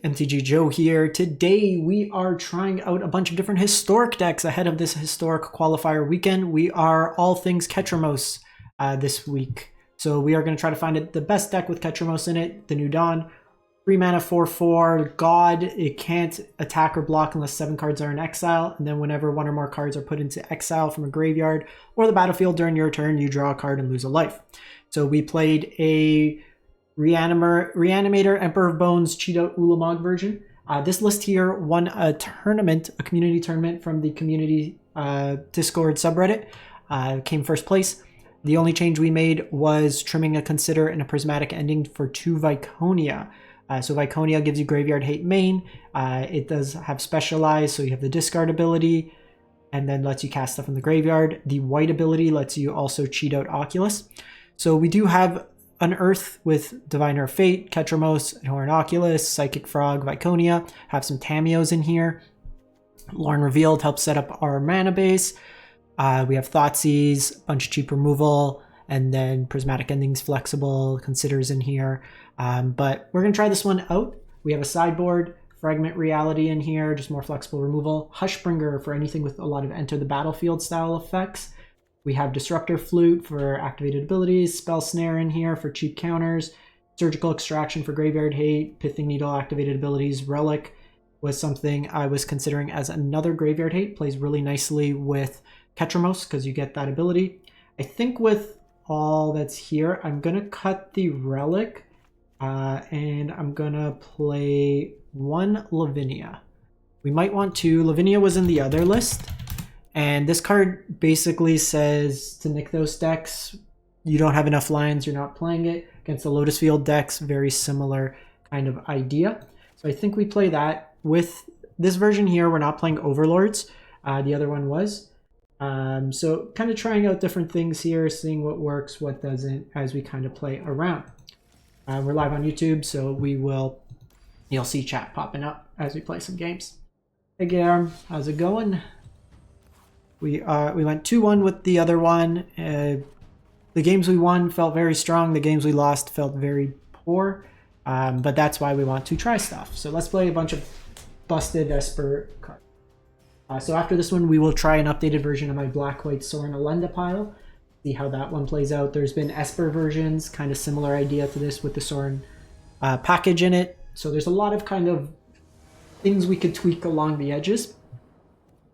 MTG Joe here. Today we are trying out a bunch of different historic decks ahead of this historic qualifier weekend. We are all things Ketramose this week. So we are going to try to find the best deck with Ketramose in it, the New Dawn. 3 mana 4/4, God, it can't attack or block unless 7 cards are in exile, and then whenever 1 or more cards are put into exile from a graveyard or the battlefield during your turn, you draw a card and lose a life. So we played a Reanimator, Emperor of Bones, Cheat Out Ulamog version. This list here won a tournament, a community tournament from the community Discord subreddit. Came first place. The only change we made was trimming a Consider and a Prismatic Ending for 2 Viconia. So Viconia gives you Graveyard Hate main. It does have Specialize, so you have the discard ability, and then lets you cast stuff in the graveyard. The white ability lets you also cheat out Oculus. So we do have Unearth with Diviner Fate, Ketramose, Horn Oculus, Psychic Frog, Viconia. Have some Tamios in here. Lorn Revealed helps set up our mana base. We have Thoughtseize, bunch of cheap removal, and then Prismatic Endings flexible, Considers in here. But we're going to try this one out. We have a sideboard, Fragment Reality in here, just more flexible removal. Hushbringer for anything with a lot of Enter the Battlefield style effects. We have Disruptor Flute for activated abilities, Spell Snare in here for cheap counters, Surgical Extraction for Graveyard Hate, Pithing Needle activated abilities. Relic was something I was considering as another Graveyard Hate, plays really nicely with Ketramose because you get that ability. I think with all that's here, I'm going to cut the Relic and I'm going to play 1 Lavinia. We might want 2. Lavinia was in the other list. And this card basically says to nick those decks, you don't have enough lands, you're not playing it. Against the Lotus Field decks, very similar kind of idea. So I think we play that. With this version here, we're not playing Overlords. The other one was. So kind of trying out different things here, seeing what works, what doesn't, as we kind of play around. We're live on YouTube, so you'll see chat popping up as we play some games. Hey Garm, how's it going? We went 2-1 with the other one. The games we won felt very strong. The games we lost felt very poor. But that's why we want to try stuff. So let's play a bunch of busted Esper cards. So after this one, we will try an updated version of my Black-White Sorin Alenda pile. See how that one plays out. There's been Esper versions, kind of similar idea to this with the Sorin package in it. So there's a lot of kind of things we could tweak along the edges.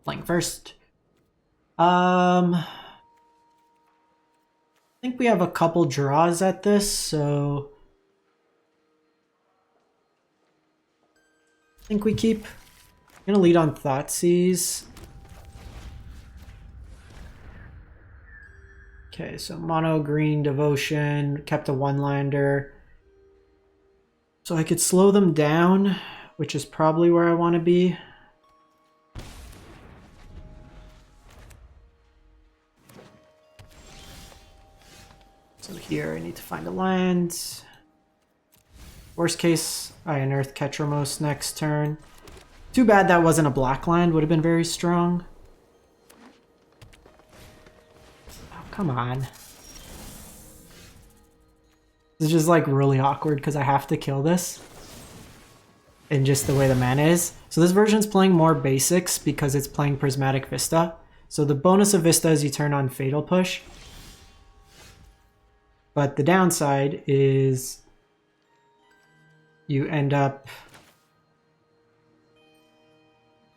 Playing first. I think we have a couple draws at this, so I think we keep. I'm gonna lead on Thoughtseize. Okay, so mono green Devotion, kept a 1-lander. So I could slow them down, which is probably where I want to be. So here I need to find a land. Worst case, I unearth Ketramose next turn. Too bad that wasn't a black land, would have been very strong. Oh, come on. This is just like really awkward because I have to kill this. And just the way the mana is. So this version's playing more basics because it's playing Prismatic Vista. So the bonus of Vista is you turn on Fatal Push. But the downside is you end up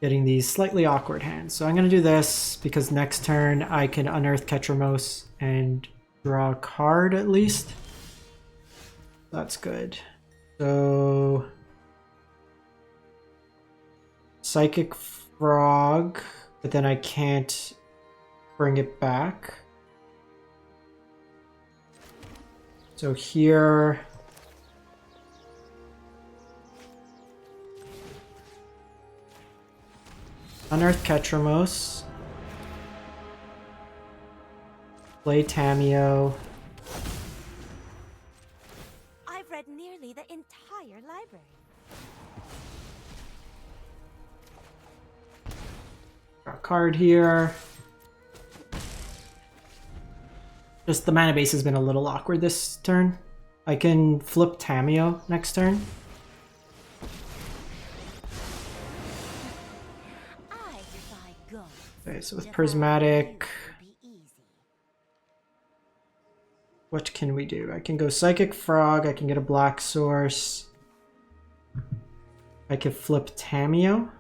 getting these slightly awkward hands. So I'm going to do this because next turn I can unearth Ketramose and draw a card at least. That's good. So Psychic Frog, but then I can't bring it back. So here, unearth Ketramose, play Tamio. I've read nearly the entire library. Got a card here. Just the mana base has been a little awkward this turn. I can flip Tamio next turn. Okay, so with Defying prismatic, you will be easy. what can we do? I can go Psychic Frog, I can get a black source. I could flip Tameo.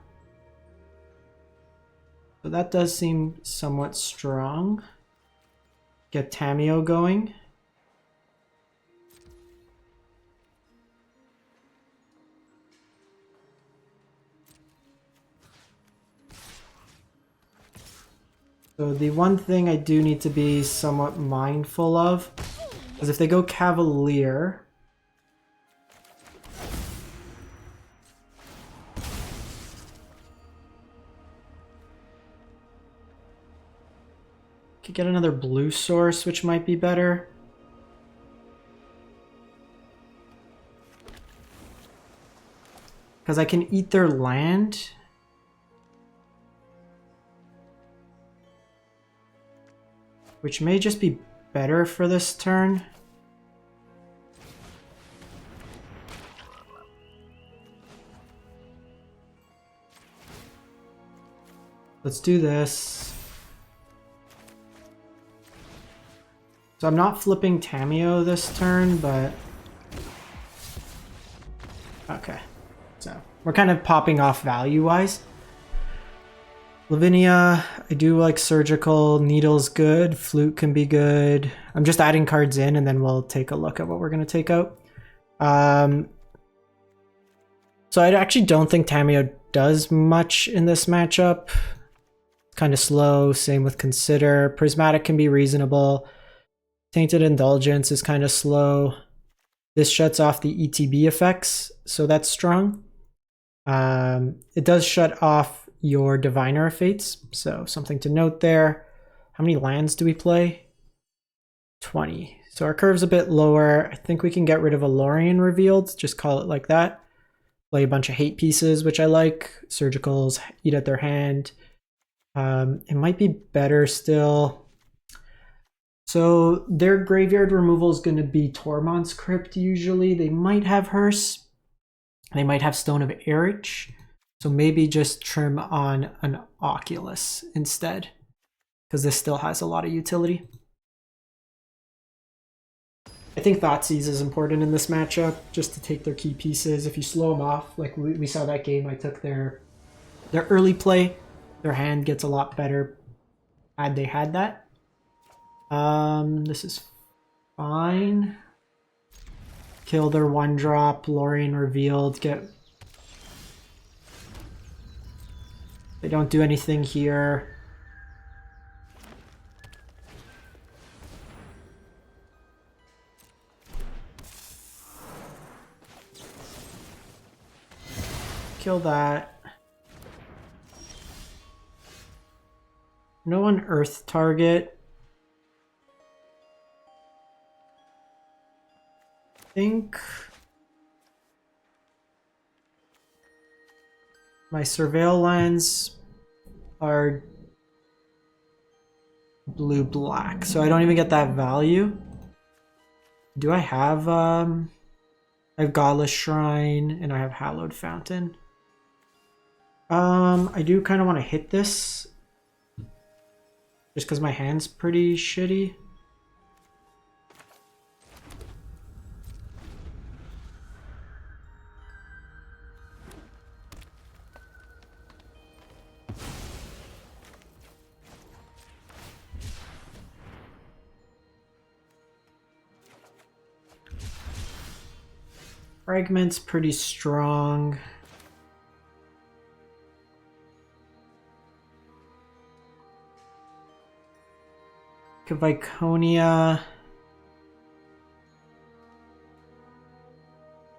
So that does seem somewhat strong. Get Tameo going. So the one thing I do need to be somewhat mindful of is if they go Cavalier, could get another blue source, which might be better. Because I can eat their land. Which may just be better for this turn. Let's do this. So I'm not flipping Tameo this turn, but... Okay. So we're kind of popping off value-wise. Lavinia, I do like Surgical, Needle's good, Flute can be good. I'm just adding cards in and then we'll take a look at what we're going to take out. So I actually don't think Tameo does much in this matchup. Kind of slow, same with Consider. Prismatic can be reasonable. Tainted Indulgence is kind of slow. This shuts off the ETB effects, so that's strong. It does shut off your Diviner of Fates, so something to note there. How many lands do we play? 20. So our curve's a bit lower. I think we can get rid of Alorian Revealed, just call it like that. Play a bunch of hate pieces, which I like. Surgicals, eat at their hand. It might be better still. So their graveyard removal is going to be Tormod's Crypt usually. They might have Hearse. They might have Stone of Erich. So maybe just trim on an Oculus instead, because this still has a lot of utility. I think Thoughtseize is important in this matchup, just to take their key pieces. If you slow them off, like we saw that game, I took their early play. Their hand gets a lot better had they had that. This is fine. Kill their 1-drop, Lorien Revealed, get... They don't do anything here. Kill that. No unearth target. I think my surveil lands are blue-black, so I don't even get that value. Do I have I have Godless Shrine and I have Hallowed Fountain. I do kind of want to hit this just because my hand's pretty shitty. Fragment's pretty strong. Viconia.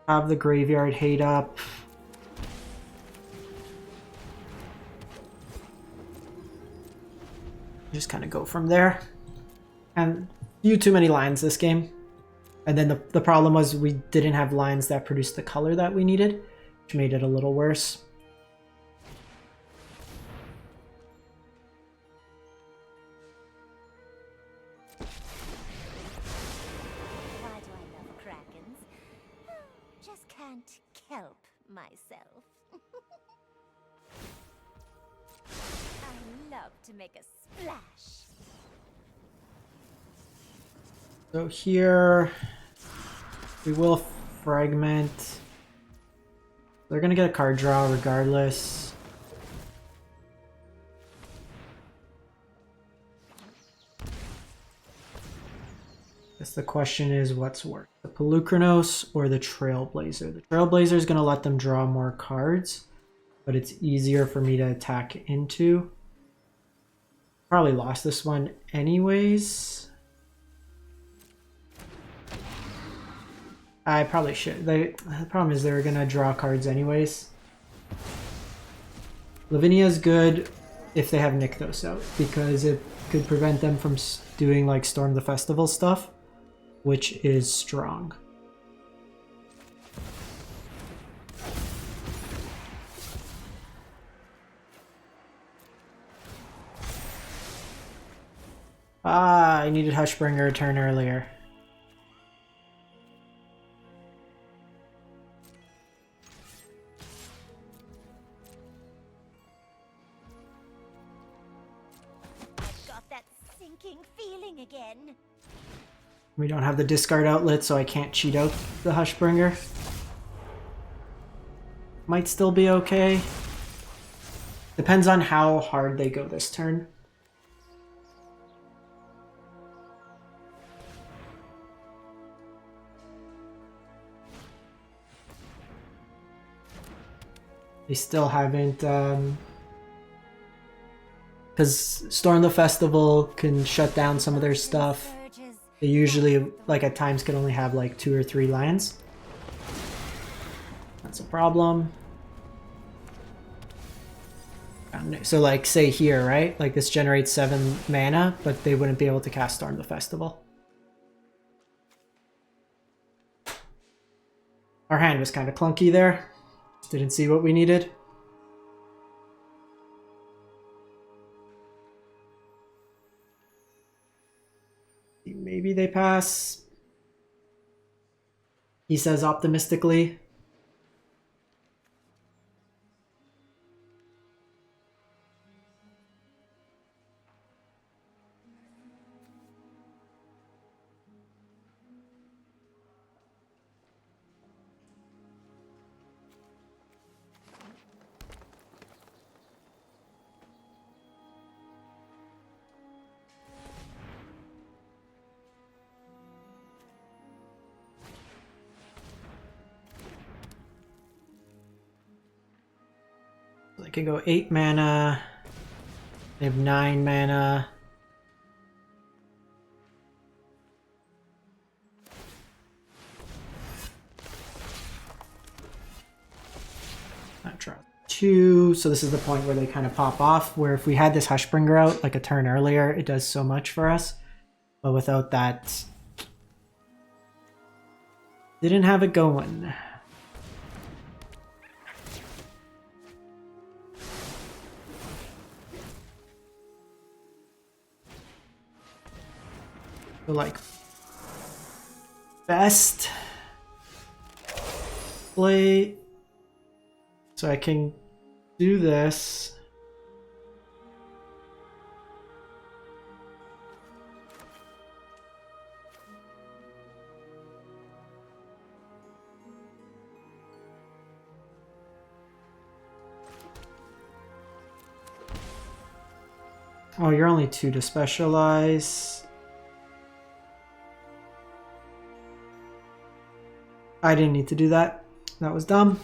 Have the graveyard hate up. Just kind of go from there. And few too many lines this game. And then the problem was we didn't have lines that produced the color that we needed, which made it a little worse. Why do I love Krakens? Just can't help myself. I love to make a splash. So here we will fragment. They're gonna get a card draw regardless. Guess the question is what's worse, the Pelucranos or the Trailblazer? The Trailblazer is gonna let them draw more cards, but it's easier for me to attack into. Probably lost this one anyways. I probably should. The problem is they're gonna draw cards anyways. Lavinia's good if they have Nykthos out, because it could prevent them from doing like Storm the Festival stuff, which is strong. Ah, I needed Hushbringer a turn earlier. I've got that sinking feeling again. We don't have the discard outlet, so I can't cheat out the Hushbringer. Might still be okay. Depends on how hard they go this turn. They still haven't, because Storm the Festival can shut down some of their stuff. They usually, like at times, can only have like 2 or 3 lands. That's a problem. So like, say here, right? Like this generates 7 mana, but they wouldn't be able to cast Storm the Festival. Our hand was kind of clunky there. Didn't see what we needed. Maybe they pass. He says optimistically. They can go 8 mana. They have 9 mana. That draws 2. So this is the point where they kind of pop off, where if we had this Hushbringer out like a turn earlier, it does so much for us. But without that, didn't have it going. So like best play, so I can do this. Oh, you're only 2 to specialize. I didn't need to do that. That was dumb.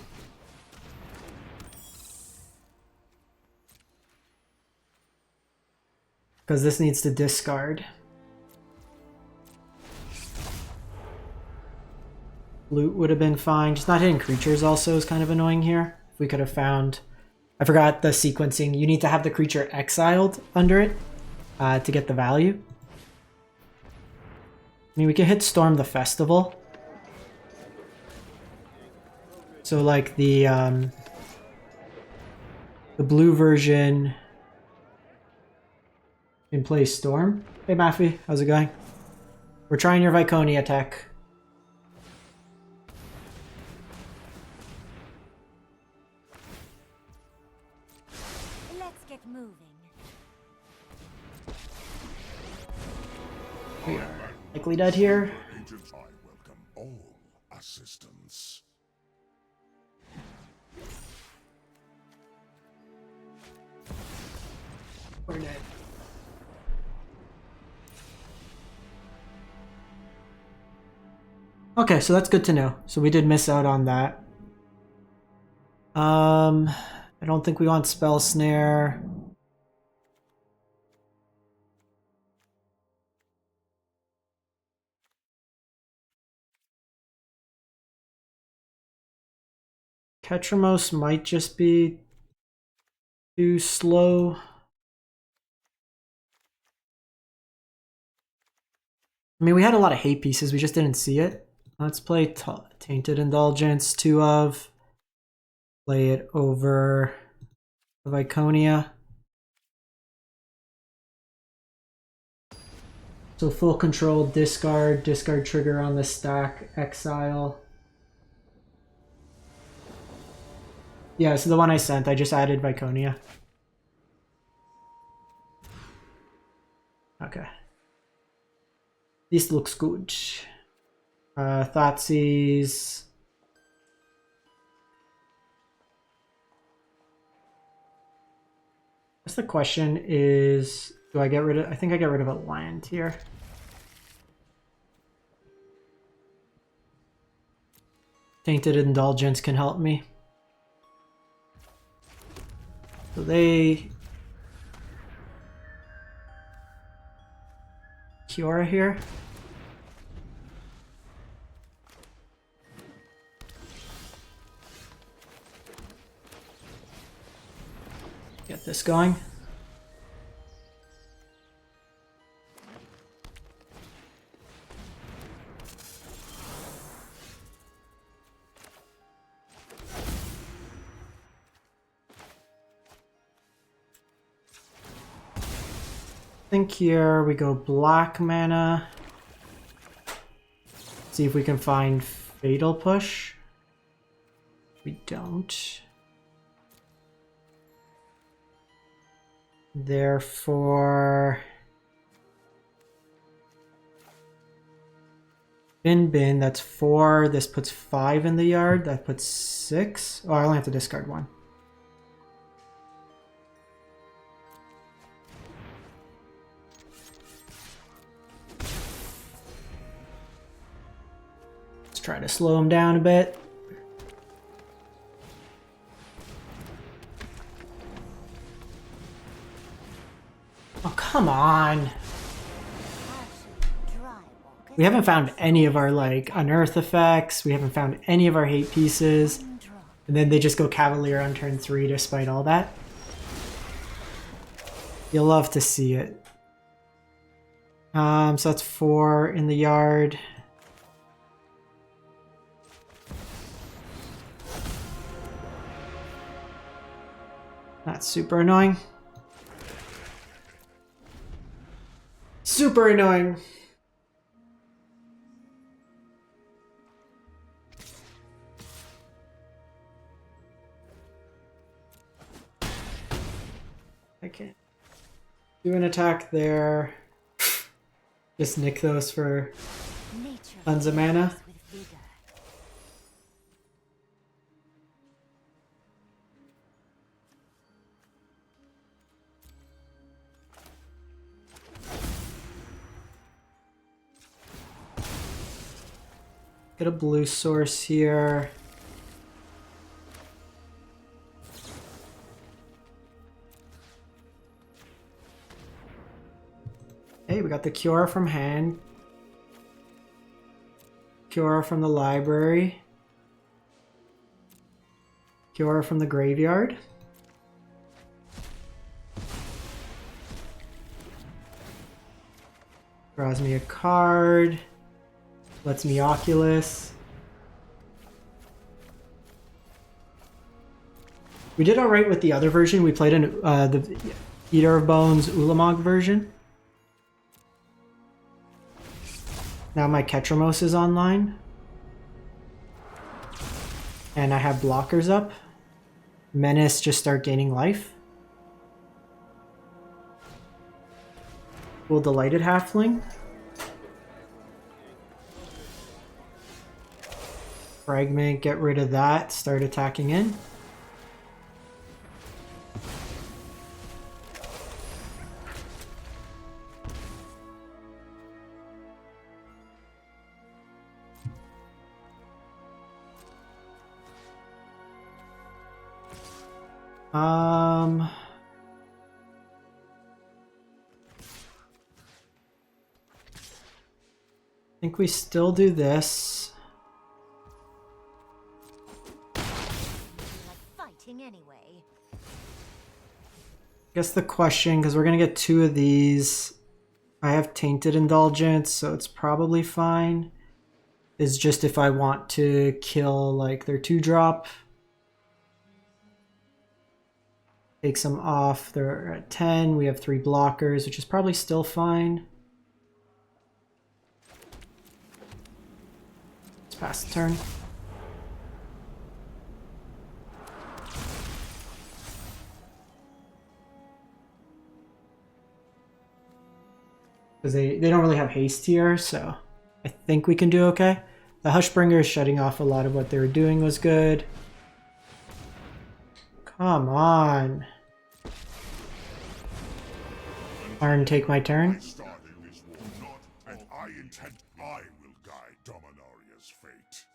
Because this needs to discard. Loot would have been fine. Just not hitting creatures also is kind of annoying here. If we could have found... I forgot the sequencing. You need to have the creature exiled under it to get the value. I mean, we could hit Storm the Festival. So like the blue version can play Storm. Hey Maffy, how's it going? We're trying your Viconia tech. Let's Let's get moving. We are likely dead here. I welcome all assistance. We're dead. Okay, so that's good to know. So we did miss out on that. I don't think we want Spell Snare. Ketramose might just be too slow. I mean, we had a lot of hate pieces, we just didn't see it. Let's play Tainted Indulgence, 2 of. Play it over Viconia. So full control, discard trigger on the stack, exile. Yeah, so the one I sent, I just added Viconia. Okay. This looks good. Thoughtseize. I guess the question is, do I get rid of, I think I get rid of a land here. Tainted Indulgence can help me. So they Kiora here. Get this going. I think here we go black mana. See if we can find Fatal Push. We don't. Therefore, bin, that's 4. This puts 5 in the yard. That puts 6. Oh, I only have to discard 1. Let's try to slow him down a bit. Oh, come on. We haven't found any of our, like, unearth effects. We haven't found any of our hate pieces. And then they just go Cavalier on turn 3 despite all that. You'll love to see it. So that's 4 in the yard. That's super annoying. Super annoying. I can't do an attack there. Just nick those for tons of mana. Get a blue source here. Hey, we got the Cure from hand. Cure from the library. Cure from the graveyard. Draws me a card. Lets me Oculus. We did alright with the other version. We played in the Eater of Bones Ulamog version. Now my Ketramose is online. And I have blockers up. Menace just start gaining life. Cool Delighted Halfling. Fragment, get rid of that, start attacking in. I think we still do this. Like fighting anyway. I guess the question, because we're gonna get 2 of these, I have Tainted Indulgence, so it's probably fine, is just if I want to kill like their 2-drop. Take some off, they're at 10, we have 3 blockers, which is probably still fine. Let's pass the turn. Because they don't really have haste here, so I think we can do okay. The Hushbringer shutting off a lot of what they were doing was good. Come on. Arn, take my turn. Starting this war not, and I intend I will guide Dominaria's fate.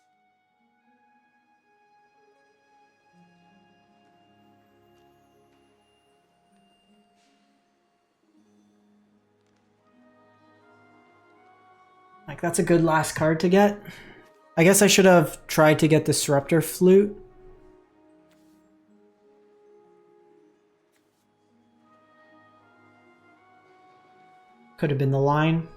Like, that's a good last card to get. I guess I should have tried to get Disruptor Flute. Could have been the line.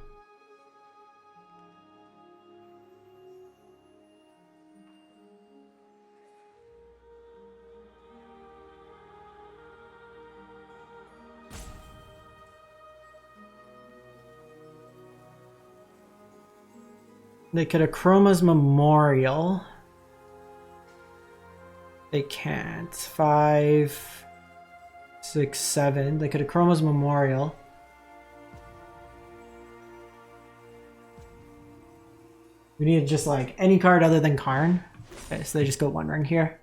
They could have Chroma's Memorial. They can't. 5, 6, 7. They could have Chroma's Memorial. We need just like any card other than Karn. Okay, so they just go 1 ring here.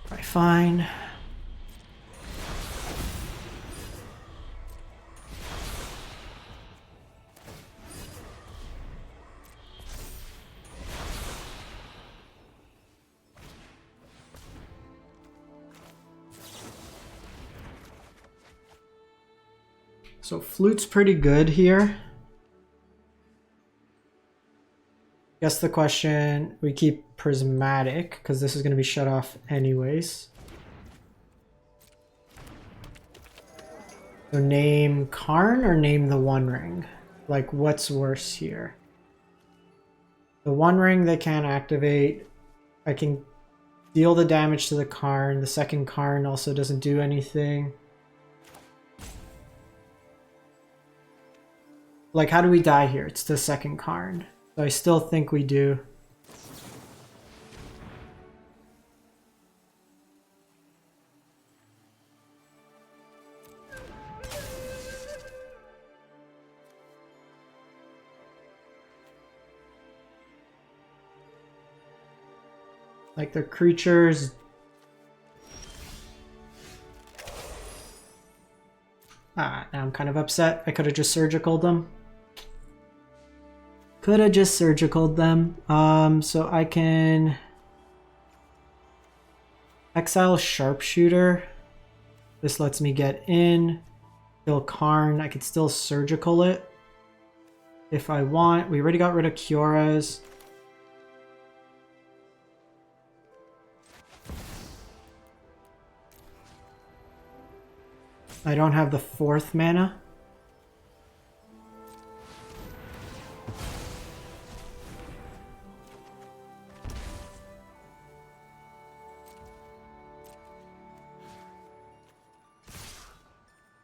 Probably fine. So Flute's pretty good here. Guess the question, we keep Prismatic, because this is going to be shut off anyways. So name Karn or name the 1 ring? Like, what's worse here? The 1 ring they can't activate. I can deal the damage to the Karn. The second Karn also doesn't do anything. Like, how do we die here? It's the second Karn. So I still think we do. Like, their creatures. Now I'm kind of upset. I could have just surgicaled them. Could have just surgicaled them. So I can exile Sharpshooter. This lets me get in. Kill Karn. I could still surgical it if I want. We already got rid of Kyora's. I don't have the 4th mana.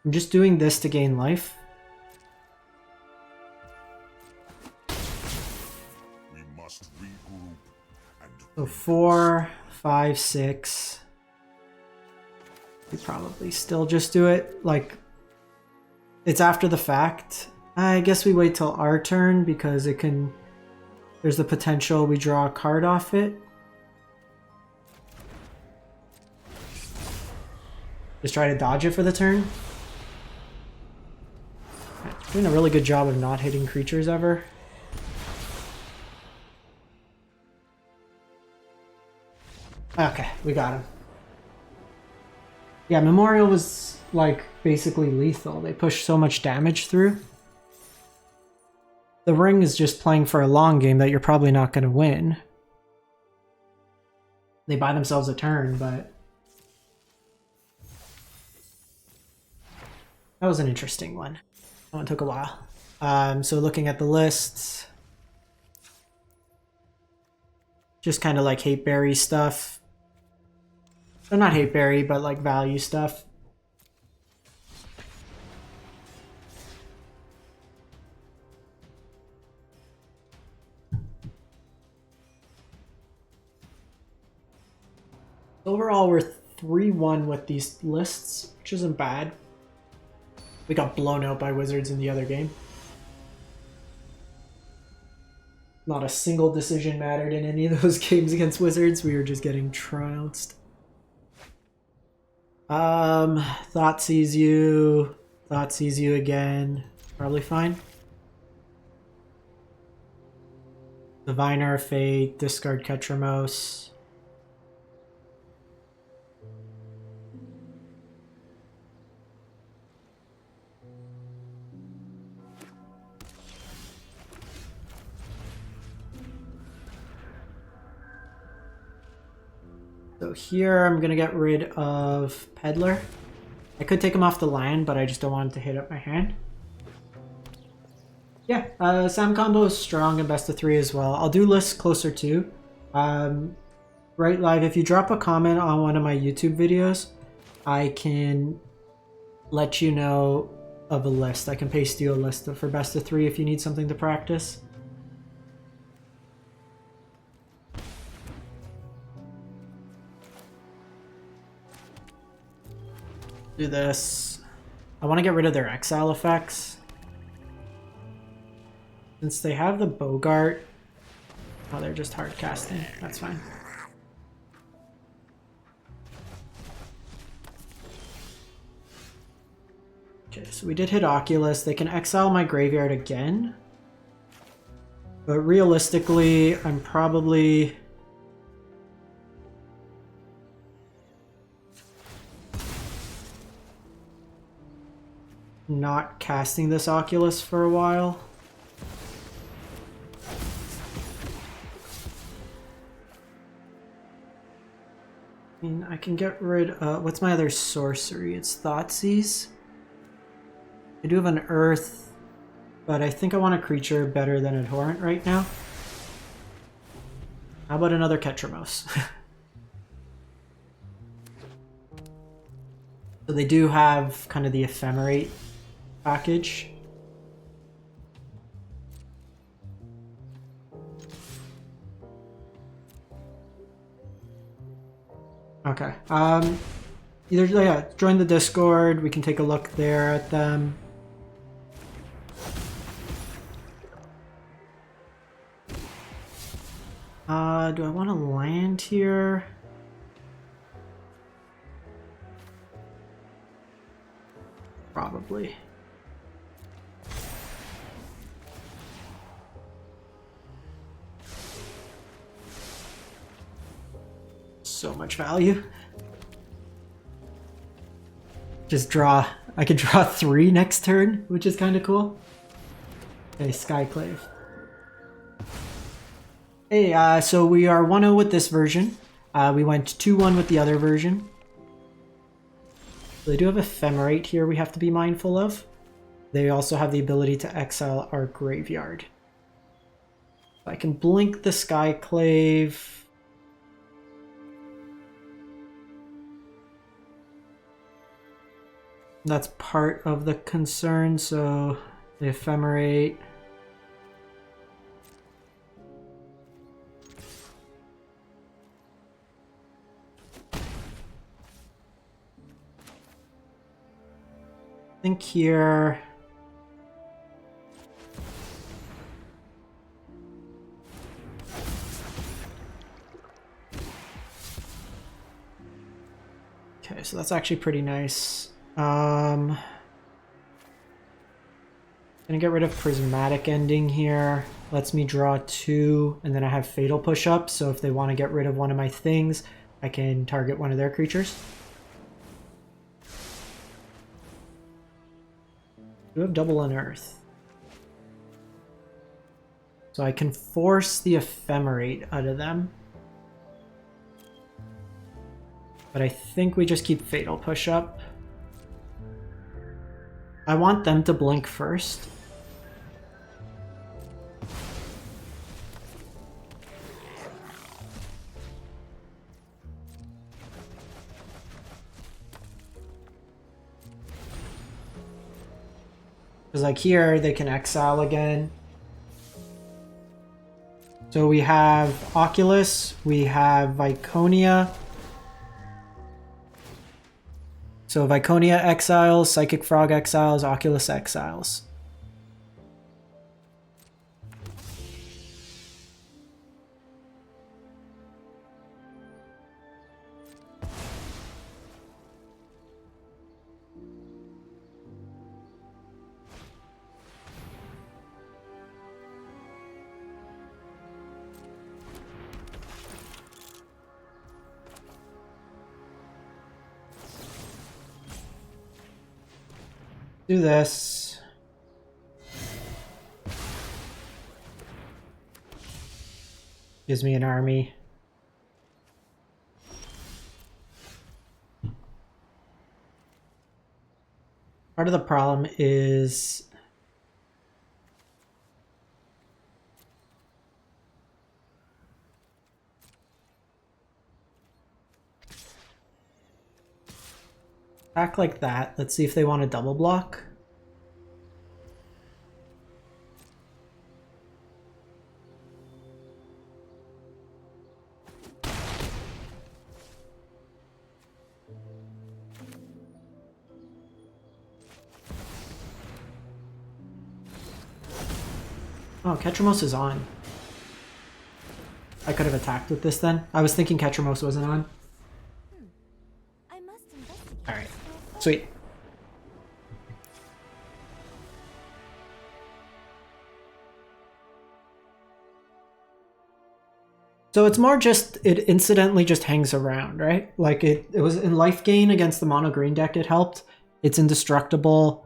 I'm just doing this to gain life. We must regroup and So 4, 5, 6. We probably still just do it. Like, It's after the fact. I guess we wait till our turn because it can... There's the potential we draw a card off it. Just try to dodge it for the turn. Doing a really good job of not hitting creatures ever. Okay, we got him. Yeah, Memorial was like basically lethal. They pushed so much damage through. The Ring is just playing for a long game that you're probably not going to win. They buy themselves a turn, but... That was an interesting one. That one took a while. So looking at the lists... Just kind of like Hateberry stuff. So not Hateberry, but like value stuff. Overall, we're 3-1 with these lists, which isn't bad. We got blown out by Wizards in the other game. Not a single decision mattered in any of those games against Wizards. We were just getting trounced. Thought sees you again. Probably fine. Diviner Fate, discard Ketramose. So here I'm going to get rid of Peddler. I could take him off the land, but I just don't want it to hit up my hand. Yeah, Sam Combo is strong and best of 3 as well. I'll do lists closer to. Right live, if you drop a comment on one of my YouTube videos, I can let you know of a list. I can paste you a list for best of 3 if you need something to practice. Do this. I want to get rid of their exile effects. Since they have the Bogart. Oh, they're just hard casting. That's fine. Okay, so we did hit Oculus. They can exile my graveyard again. But realistically, I'm probably... not casting this Oculus for a while. I mean, I can get rid of... what's my other sorcery? It's Thoughtseize. I do have an Earth, but I think I want a creature better than Abhorrent right now. How about another Ketramose? So they do have kind of the Ephemerate package. Okay. Either yeah, join the Discord. We can take a look there at them. Do I want to land here? Probably. So much value. Just draw. I could draw 3 next turn, which is kind of cool. Okay, Skyclave. Hey, so we are 1-0 with this version. We went 2-1 with the other version. So they do have Ephemerate here we have to be mindful of. They also have the ability to exile our graveyard. I can blink the Skyclave. That's part of the concern, so the Ephemerate. I think here Okay, so that's actually pretty nice. Gonna get rid of prismatic ending here. Lets me draw 2, and then I have fatal push up, so if they want to get rid of one of my things, I can target one of their creatures. Do have double unearth. So I can force the ephemerate out of them. But I think we just keep fatal push up. I want them to blink first. Because like here, they can exile again. So we have Oculus, we have Viconia. So Viconia exiles, Psychic Frog exiles, Oculus exiles. Do this. Gives me an army. Part of the problem is act like that. Let's see if they want to double block. Oh, Ketramose is on. I could have attacked with this then. I was thinking Ketramose wasn't on. I must investigate. Alright, sweet. So it's more just, it incidentally just hangs around, right? Like it was in life gain against the mono green deck, it helped. It's indestructible.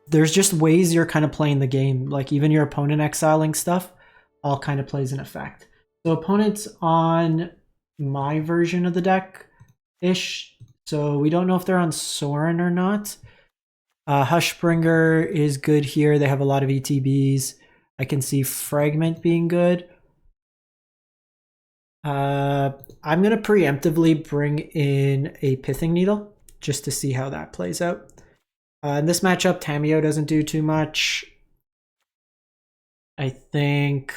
There's just ways you're kind of playing the game. Like even your opponent exiling stuff all kind of plays an effect. So opponents on my version of the deck-ish. So we don't know if they're on Sorin or not. Hushbringer is good here. They have a lot of ETBs. I can see Fragment being good. I'm going to preemptively bring in a Pithing Needle just to see how that plays out. In this matchup, Tamiyo doesn't do too much. I think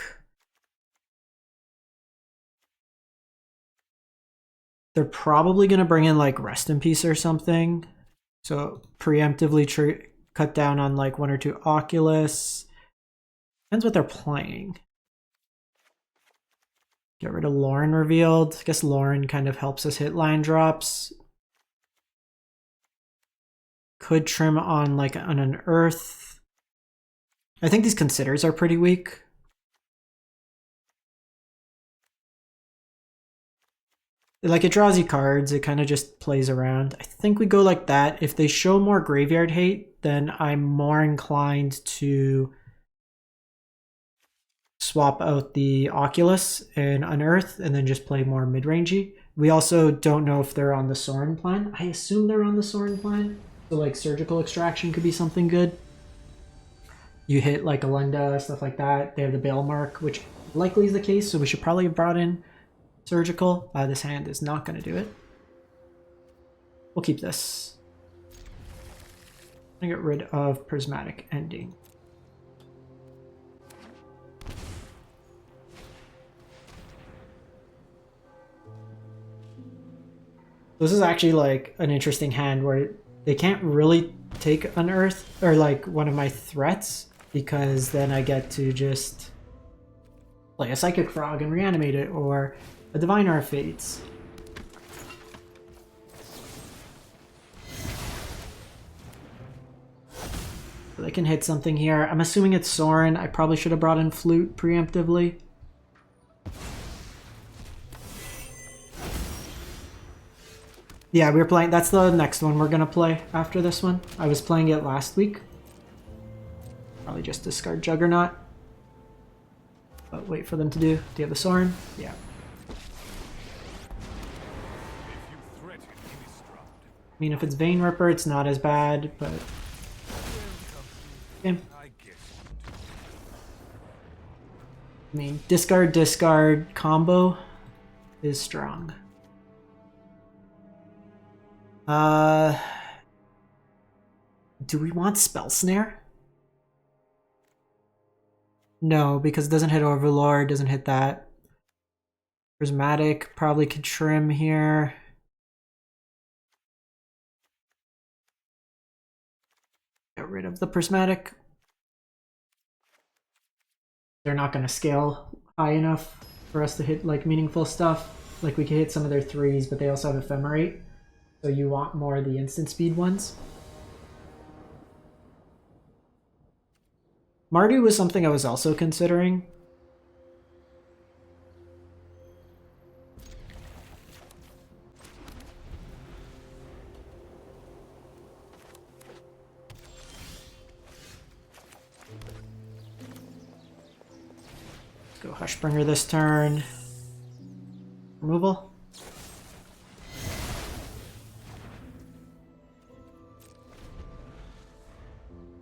they're probably going to bring in like Rest in Peace or something. So preemptively cut down on like 1 or 2 Oculus. Depends what they're playing. Get rid of Lauren revealed. I guess Lauren kind of helps us hit line drops. Could trim on like on an Earth. I think these considers are pretty weak. Like it draws you cards, it kind of just plays around. I think we go like that. If they show more graveyard hate, then I'm more inclined to swap out the Oculus and Unearth and then just play more mid-rangey. We also don't know if they're on the Sorin plan. I assume they're on the Sorin plan. So like Surgical Extraction could be something good. You hit like Alenda, stuff like that. They have the Bale Mark, which likely is the case, so we should probably have brought in Surgical. This hand is not going to do it. We'll keep this. I'm going to get rid of Prismatic Ending. This is actually like an interesting hand where they can't really take Unearth or like one of my threats because then I get to just play a Psychic Frog and reanimate it or a Divine Our Fates. can hit something here. I'm assuming it's Sorin. I probably should have brought in Flute preemptively. Yeah, we were playing. That's the next one we're gonna play after this one. I was playing it last week. Probably just discard Juggernaut. But wait for them to do. Do you have the Sorin? Yeah. I mean, if it's Vein Ripper, it's not as bad, but... Okay. I mean, discard combo is strong. Do we want Spell Snare? No, because it doesn't hit Overlord, doesn't hit that. Prismatic probably could trim here. Get rid of the Prismatic. They're not going to scale high enough for us to hit like meaningful stuff. Like we could hit some of their 3s, but they also have Ephemerate. So you want more of the instant speed ones. Mardu was something I was also considering. Let's go Hushbringer this turn. Removal.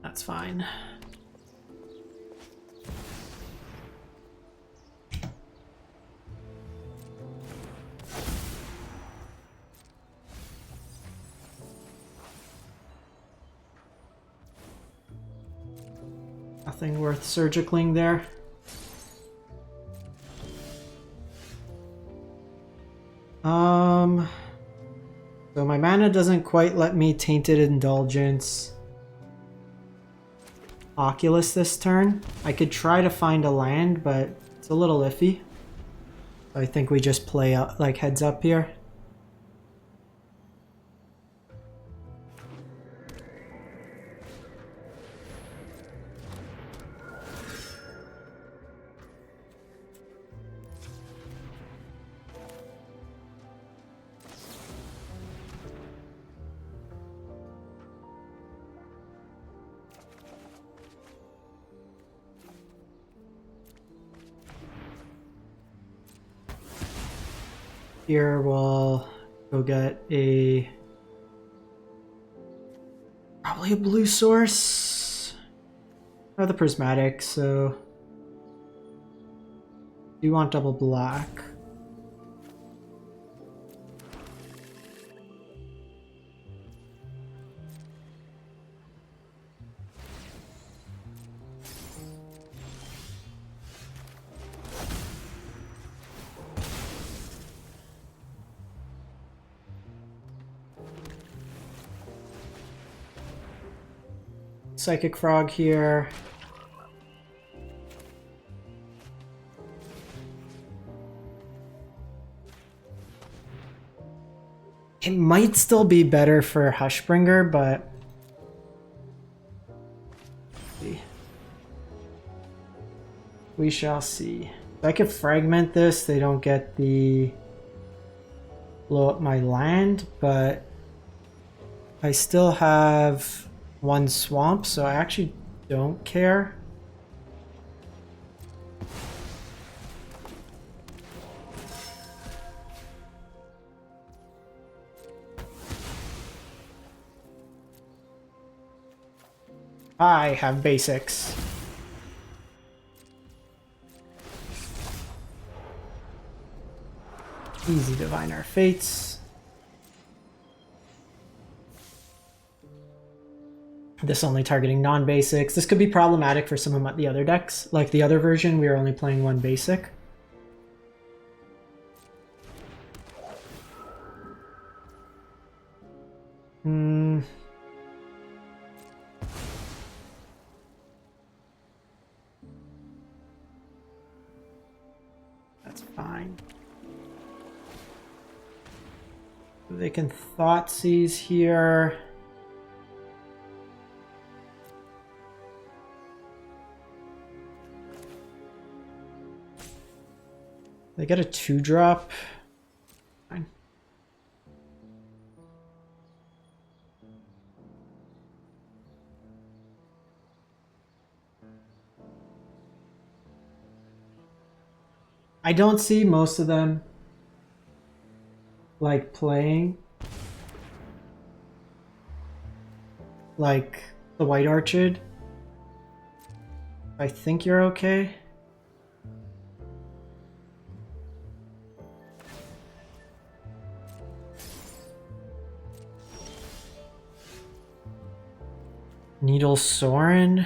That's fine. Nothing worth surgicling there. So my mana doesn't quite let me Tainted Indulgence Oculus this turn. I could try to find a land, but it's a little iffy. I think we just play up, like heads up here. Here we'll go get probably a blue source. Or the prismatic, so do you want double black? Psychic Frog here. It might still be better for Hushbringer, but we shall see. If I could fragment this, they don't get the blow up my land, but I still have one swamp, so I actually don't care. I have basics. Easy Divine Our Fates. This only targeting non-basics. This could be problematic for some of the other decks. Like the other version, we were only playing one basic. That's fine. They can Thoughtseize here. They get a 2-drop. Fine. I don't see most of them like playing like the White Orchid. I think you're okay. Needle Sorin.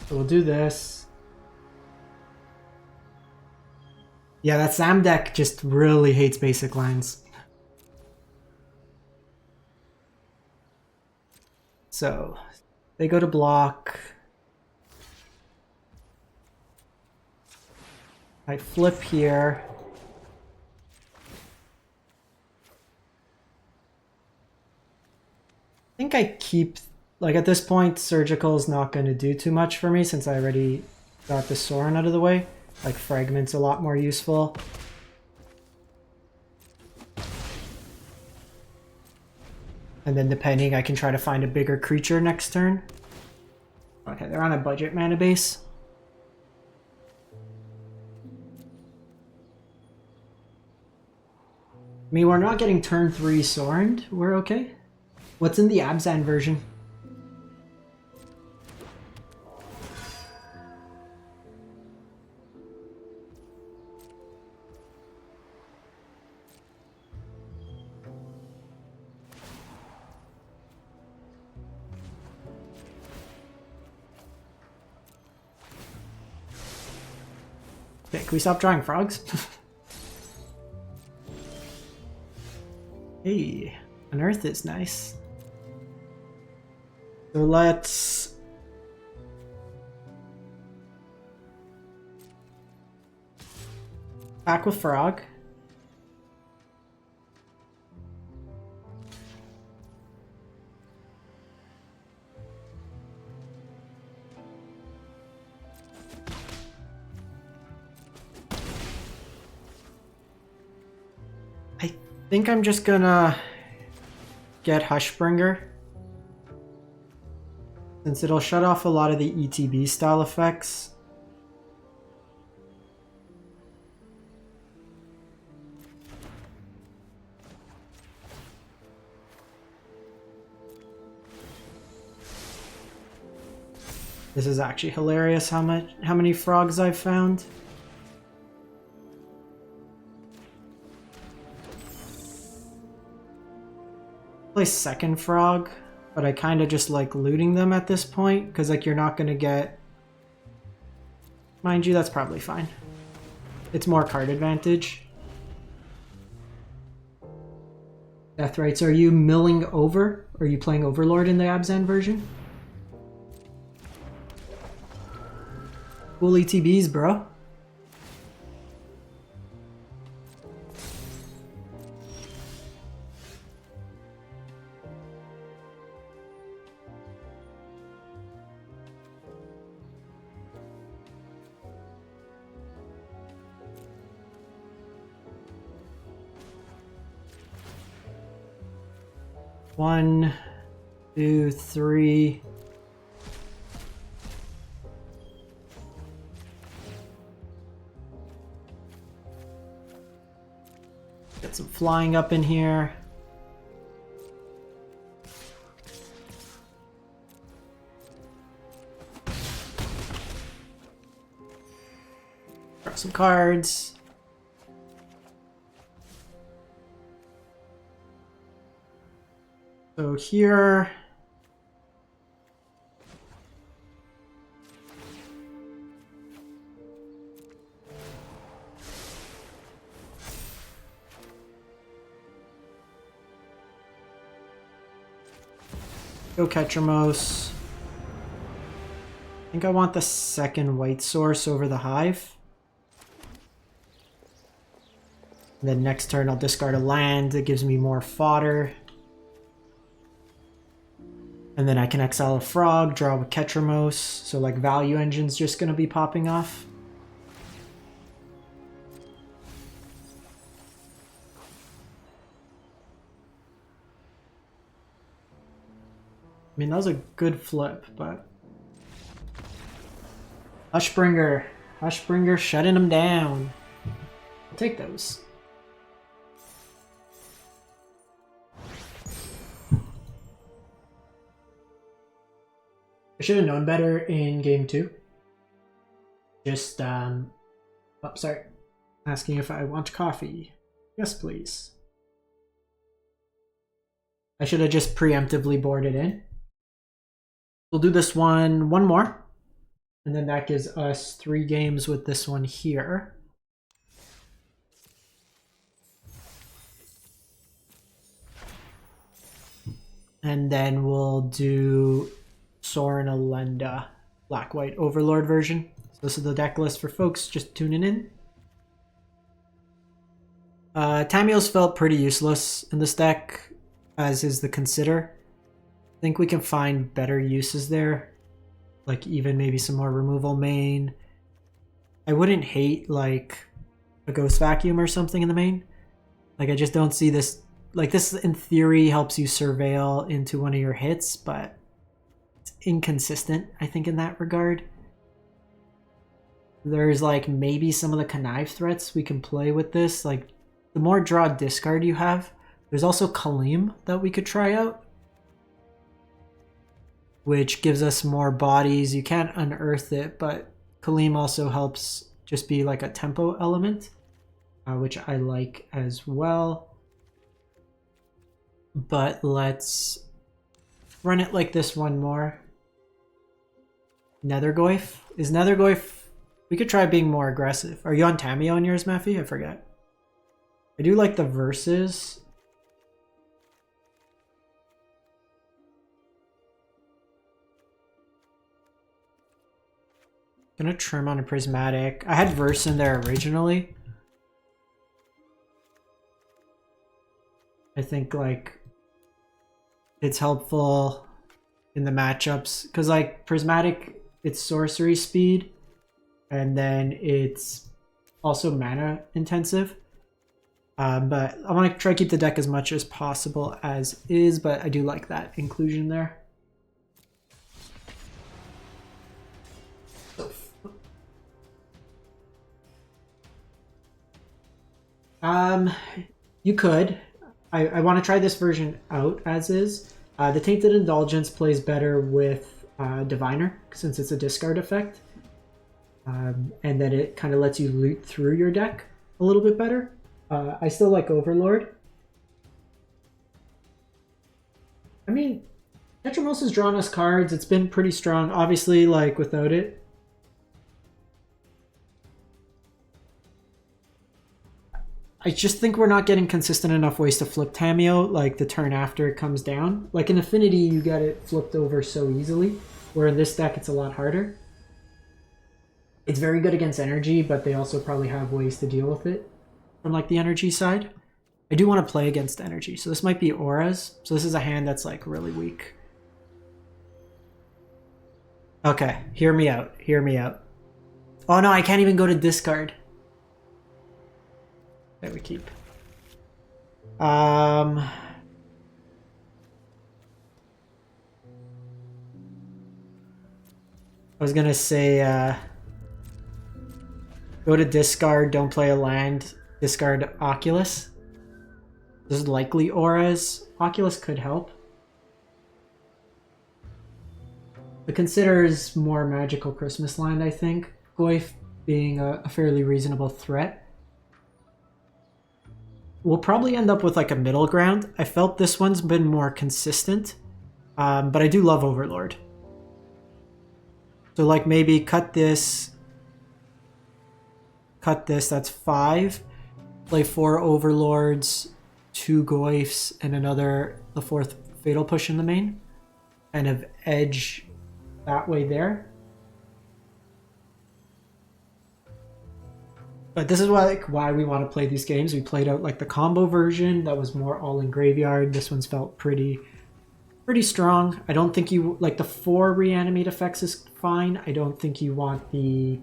So we'll do this. Yeah, that Sam deck just really hates basic lands. So they go to block. I flip here. I think I keep, like at this point, Surgical is not going to do too much for me since I already got the Sorin out of the way. Like Fragment's a lot more useful. And then depending, I can try to find a bigger creature next turn. Okay, they're on a budget mana base. I mean, we're not getting turn 3 Sorin. We're okay. What's in the Abzan version? Okay, can we stop drawing frogs? Hey, Unearth is nice. So let's pack with Frog. I think I'm just gonna get Hushbringer, since it'll shut off a lot of the ETB style effects. This is actually hilarious how many frogs I've found. Play second frog, but I kind of just like looting them at this point because like you're not gonna get, mind you, that's probably fine. It's more card advantage. Deathrights, are you milling over? Are you playing Overlord in the Abzan version? Cool ETBs, bro. One, two, three. Get some flying up in here. Draw some cards. So here... Go Ketramose. I think I want the second white source over the hive. And then next turn I'll discard a land that gives me more fodder. And then I can exile a frog, draw with Ketramose. So like value engine's just gonna be popping off. I mean, that was a good flip, but... Hushbringer. Hushbringer shutting him down. I'll take those. I should have known better in game 2. Just, oh, sorry. Asking if I want coffee. Yes, please. I should have just preemptively boarded in. We'll do this one more. And then that gives us 3 games with this one here. And then we'll do Sorin Alenda, Black-White Overlord version. So this is the deck list for folks just tuning in. Tamiyo's felt pretty useless in this deck, as is the Consider. I think we can find better uses there. Like even maybe some more removal main. I wouldn't hate like a Ghost Vacuum or something in the main. Like I just don't see this. Like this in theory helps you surveil into one of your hits, but it's inconsistent, I think, in that regard. There's like maybe some of the connive threats we can play with this. Like the more draw discard you have. There's also Kaleem that we could try out, which gives us more bodies. You can't unearth it, but Kaleem also helps just be like a tempo element, which I like as well. But let's run it like this one more. Nethergoyf? Is Nethergoyf... We could try being more aggressive. Are you on Tamiyo on yours, Maffy? I forget. I do like the verses. Gonna trim on a prismatic. I had verse in there originally. I think like it's helpful in the matchups because like prismatic, it's sorcery speed, and then it's also mana intensive. But I want to try to keep the deck as much as possible as is, but I do like that inclusion there. You could. I want to try this version out as is. The Tainted Indulgence plays better with Diviner since it's a discard effect. And then it kind of lets you loot through your deck a little bit better. I still like Overlord. I mean, Ketramose has drawn us cards. It's been pretty strong. Obviously, like, without it. I just think we're not getting consistent enough ways to flip Tamiyo, like the turn after it comes down. Like in Affinity, you get it flipped over so easily, where in this deck it's a lot harder. It's very good against energy, but they also probably have ways to deal with it from like the energy side. I do want to play against energy, so this might be Auras. So this is a hand that's like really weak. Okay, hear me out, hear me out. Oh no, I can't even go to discard. That we keep. I was gonna say go to discard, don't play a land, discard Oculus. This is likely Auras. Oculus could help. The Consider is more magical Christmas land, I think. Goyf being a fairly reasonable threat. we'll probably end up with like a middle ground. I felt this one's been more consistent, but I do love Overlord. So like maybe cut this, that's 5. Play 4 Overlords, 2 Goyfs, and the 4th Fatal Push in the main. Kind of edge that way there. But this is why we want to play these games. We played out like the combo version that was more all in graveyard. This one's felt pretty strong. I don't think you like the 4 reanimate effects is fine. I don't think you want the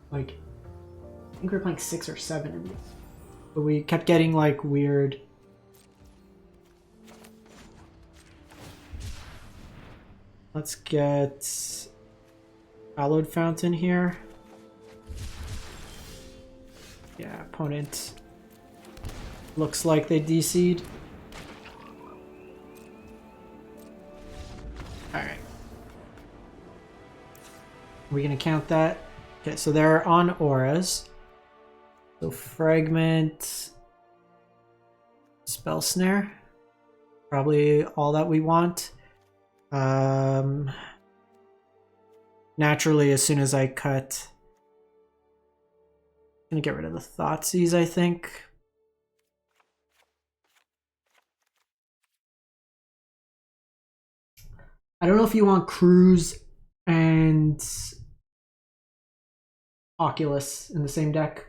like I think we're playing 6 or 7 in these. But we kept getting like weird. Let's get Hallowed Fountain here. Yeah, opponent looks like they DC'd. Alright. Are we gonna count that? Okay, so they're on auras. So fragment, spell snare, probably all that we want. Naturally, as soon as I cut, I'm gonna get rid of the Thoughtseize, I think. I don't know if you want Cruise and Oculus in the same deck.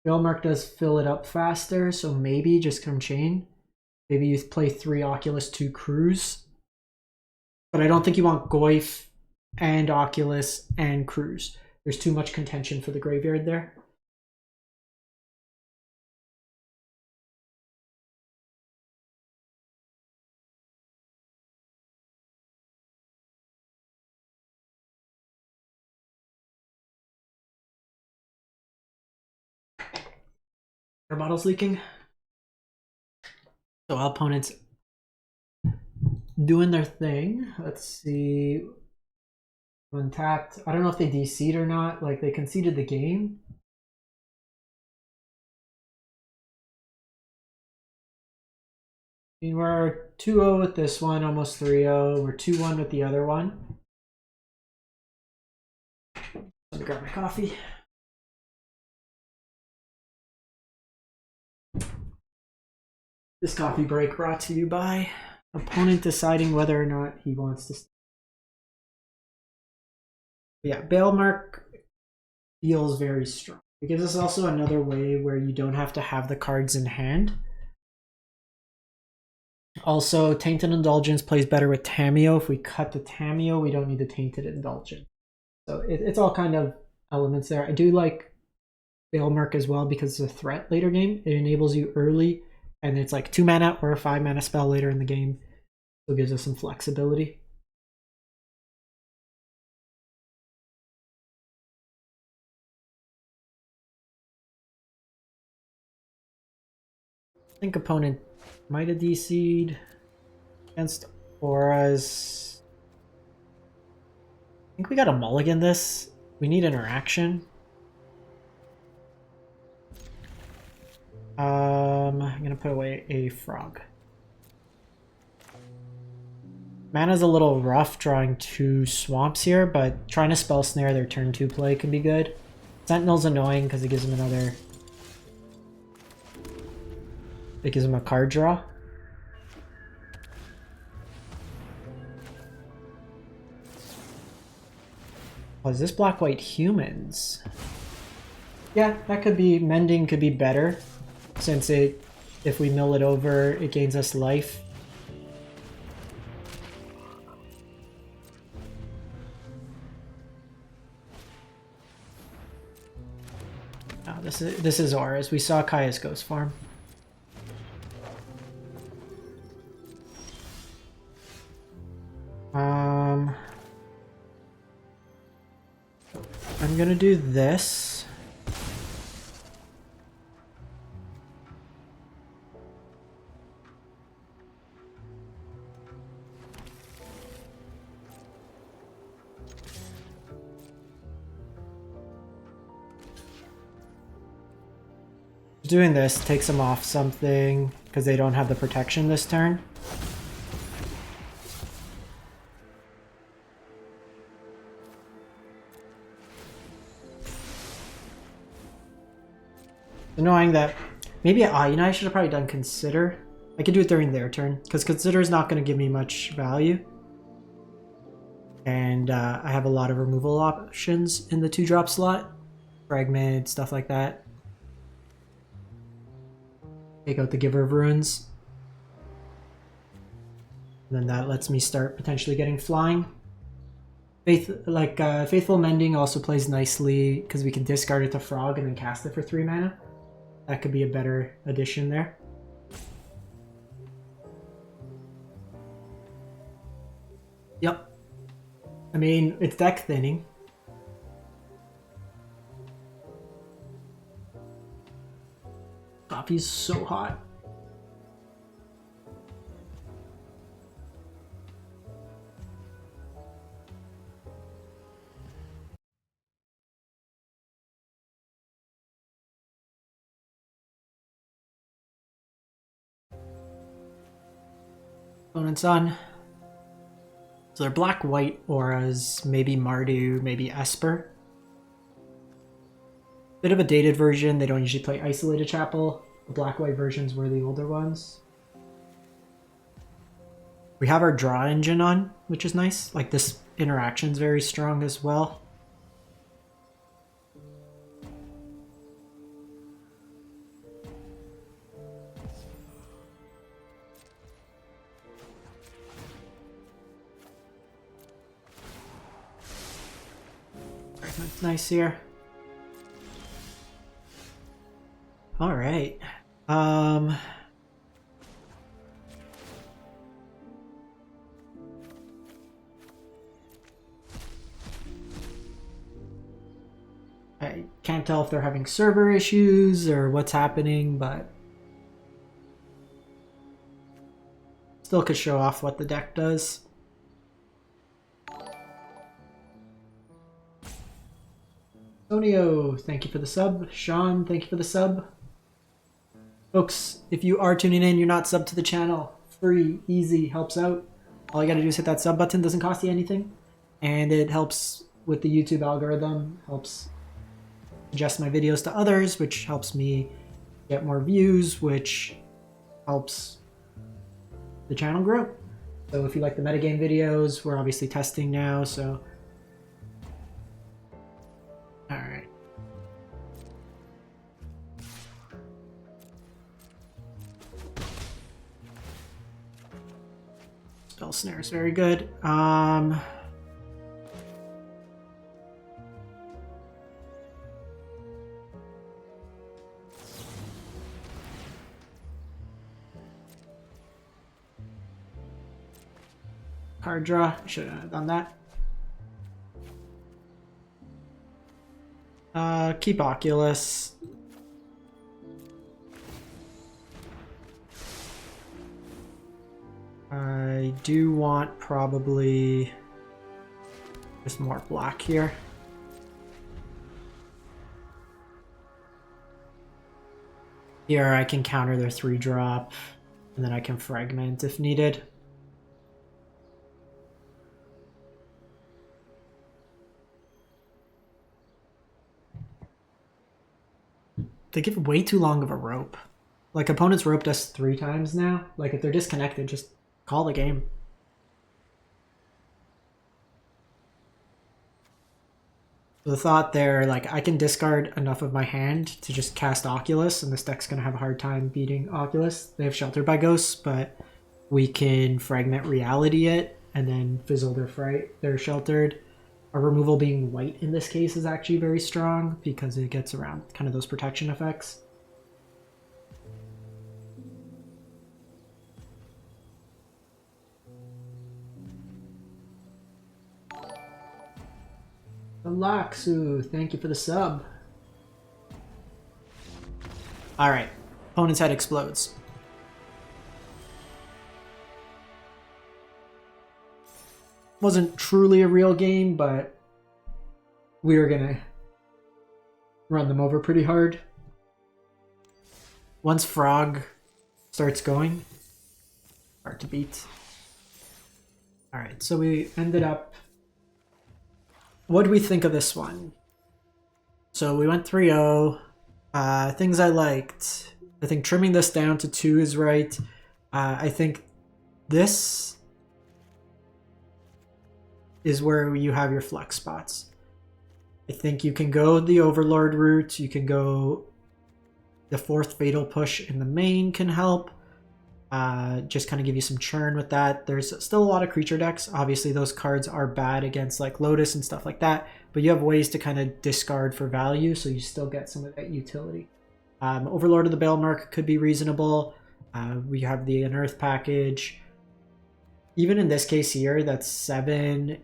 Belmark does fill it up faster, so maybe just come chain. Maybe you play 3 Oculus, 2 Cruise. But I don't think you want Goyf and Oculus and Cruise. There's too much contention for the graveyard there. Our model's leaking. So our opponents doing their thing. Let's see. Untapped. I don't know if they DC'd or not. Like they conceded the game. I mean, we're 2-0 with this one, almost 3-0. We're 2-1 with the other one. Let me grab my coffee. This coffee break brought to you by opponent deciding whether or not he wants to. Yeah, Bailmark feels very strong. It gives us also another way where you don't have to have the cards in hand. Also, Tainted Indulgence plays better with Tamiyo. If we cut the Tamiyo, we don't need the Tainted Indulgence. So it's all kind of elements there. I do like Bailmark as well because it's a threat later game. It enables you early, and it's like 2 mana or a 5 mana spell later in the game. So it gives us some flexibility. I think opponent might have DC'd against auras. I think we got a mulligan this. We need interaction. I'm gonna put away a frog. Mana's a little rough drawing 2 swamps here, but trying to spell snare their turn 2 play can be good. Sentinel's annoying because it gives him another. It gives him a card draw. Oh, is this black-white humans? Yeah, that could be, mending could be better, since if we mill it over, it gains us life. Oh, this is Auras. We saw Kaya's Ghost Farm. I'm gonna do this. Doing this takes them off something because they don't have the protection this turn. Annoying that maybe I should have probably done consider. I could do it during their turn because consider is not going to give me much value, and I have a lot of removal options in the 2-drop slot, fragment, stuff like that. Take out the Giver of Runes, and then that lets me start potentially getting flying. Faithful Mending also plays nicely because we can discard it to Frog and then cast it for 3 mana. That could be a better addition there. Yep. I mean, it's deck thinning. Coffee's so hot. Opponent's on. So they're black-white auras, maybe Mardu, maybe Esper. Bit of a dated version. They don't usually play Isolated Chapel. The black-white versions were the older ones. We have our draw engine on, which is nice. Like, this interaction's very strong as well. That's nice here. All right. I can't tell if they're having server issues or what's happening, but still could show off what the deck does. Sonio, thank you for the sub. Sean, thank you for the sub. Folks, if you are tuning in, you're not subbed to the channel. Free, easy, helps out. All you gotta do is hit that sub button, doesn't cost you anything. And it helps with the YouTube algorithm, helps suggest my videos to others, which helps me get more views, which helps the channel grow. So if you like the metagame videos, we're obviously testing now, so alright. Spell Snare is very good. Card draw. Should have done that. Keep Oculus. I do want probably just more black here. Here I can counter their 3-drop, and then I can fragment if needed. They give way too long of a rope. Like, opponents roped us 3 times now. Like, if they're disconnected, just call the game. The thought there, like, I can discard enough of my hand to just cast Oculus, and this deck's gonna have a hard time beating Oculus. They have Sheltered by Ghosts, but we can Fragment Reality it, and then fizzle their Fright. They're Sheltered. Our removal being white in this case is actually very strong because it gets around kind of those protection effects. Alaxu, thank you for the sub. Alright, opponent's head explodes. Wasn't truly a real game, but we were gonna run them over pretty hard. once Frog starts going, hard to beat. All right, so we ended up. What do we think of this one? So we went 3-0. Things I liked. I think trimming this down to 2 is right. I think this is where you have your flex spots. I think you can go the Overlord route. You can go the 4th Fatal Push in the main can help. Just kind of give you some churn with that. There's still a lot of creature decks. Obviously, those cards are bad against like Lotus and stuff like that, but you have ways to kind of discard for value, so you still get some of that utility. Overlord of the Baelmerk could be reasonable. We have the Unearth package. Even in this case here, that's 7.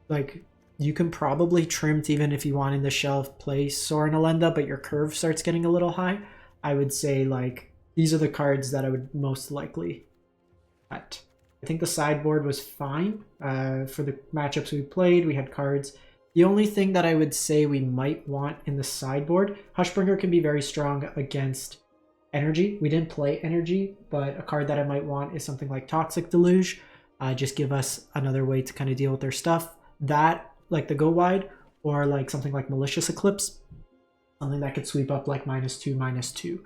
Like, you can probably trim to, even if you want in the shelf, play Sorin Alenda, but your curve starts getting a little high. I would say, like, these are the cards that I would most likely cut. I think the sideboard was fine. For the matchups we played, we had cards. The only thing that I would say we might want in the sideboard, Hushbringer can be very strong against energy. We didn't play energy, but a card that I might want is something like Toxic Deluge. Just give us another way to kind of deal with their stuff. That, like the Go Wide, or like something like Malicious Eclipse, something that could sweep up like -2/-2.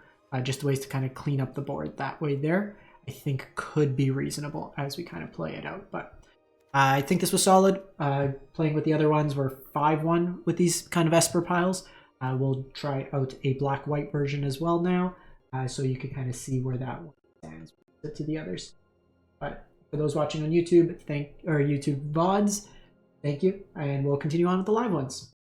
Just ways to kind of clean up the board that way there, I think could be reasonable as we kind of play it out. But I think this was solid. Playing with the other ones, we're 5-1 with these kind of Esper piles. We'll try out a black-white version as well now, so you can kind of see where that one stands to the others. But for those watching on YouTube, YouTube VODs, thank you, and we'll continue on with the live ones.